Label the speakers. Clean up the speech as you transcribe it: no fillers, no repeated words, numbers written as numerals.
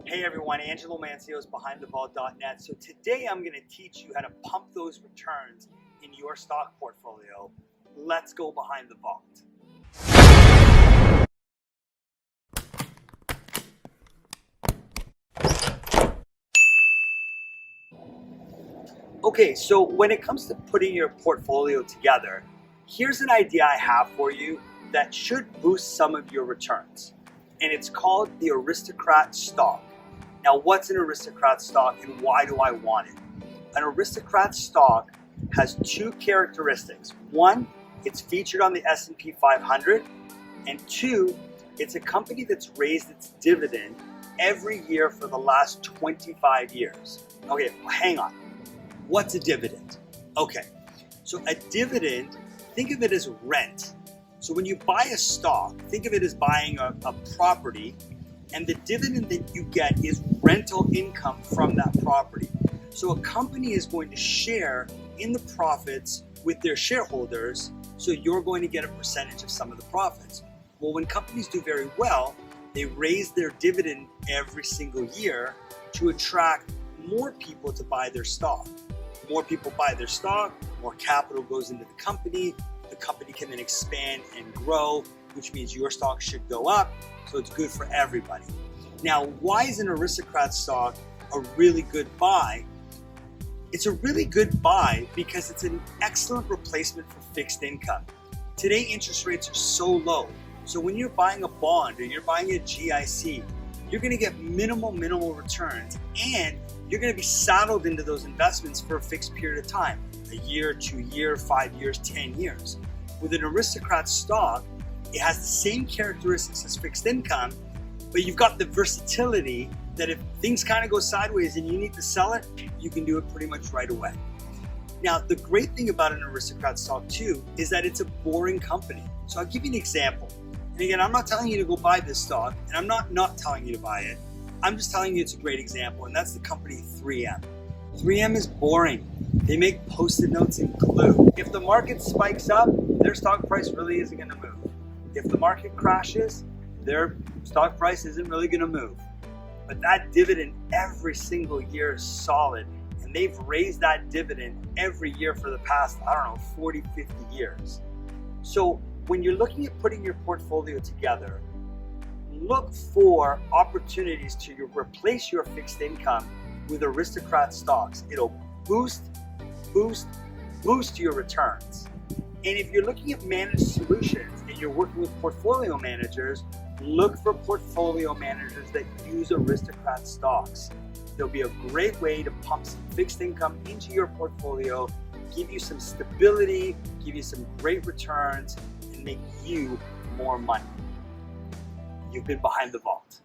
Speaker 1: Hey everyone, Angelo is BehindTheVault.net. So today I'm going to teach you how to pump those returns in your stock portfolio. Let's go behind the vault. Okay, so when it comes to putting your portfolio together, here's an idea I have for you that should boost some of your returns. And it's called the Aristocrat Stock. Now, what's an Aristocrat stock and why do I want it? An Aristocrat stock has two characteristics. One, it's featured on the S&P 500. And two, it's a company that's raised its dividend every year for the last 25 years. Okay, well, hang on. What's a dividend? Okay, so a dividend, think of it as rent. So when you buy a stock, think of it as buying a property, and the dividend that you get is rental income from that property. So a company is going to share in the profits with their shareholders, so you're going to get a percentage of some of the profits. Well, when companies do very well, they raise their dividend every single year to attract more people to buy their stock. More people buy their stock, more capital goes into the company can then expand and grow, which means your stock should go up, so it's good for everybody. Now, why is an Aristocrat stock a really good buy? It's a really good buy because it's an excellent replacement for fixed income. Today, interest rates are so low, so when you're buying a bond or you're buying a GIC, you're going to get minimal returns, and you're going to be saddled into those investments for a fixed period of time, a year, 2 years, 5 years, 10 years. With an Aristocrat stock, it has the same characteristics as fixed income, but you've got the versatility that if things kind of go sideways and you need to sell it, you can do it pretty much right away. Now, the great thing about an Aristocrat stock too is that it's a boring company. So I'll give you an example. And again, I'm not telling you to go buy this stock, and I'm not telling you to buy it. I'm just telling you it's a great example, and that's the company 3M. 3M is boring. They make Post-it notes and glue. If the market spikes up, their stock price really isn't going to move. If the market crashes, their stock price isn't really going to move. But that dividend every single year is solid, and they've raised that dividend every year for the past, 40, 50 years. So when you're looking at putting your portfolio together, look for opportunities to replace your fixed income with Aristocrat stocks. It'll boost your returns. And if you're looking at managed solutions and you're working with portfolio managers, look for portfolio managers that use Aristocrat stocks. They'll be a great way to pump some fixed income into your portfolio, give you some stability, give you some great returns, and make you more money. You've been Behind the Vault.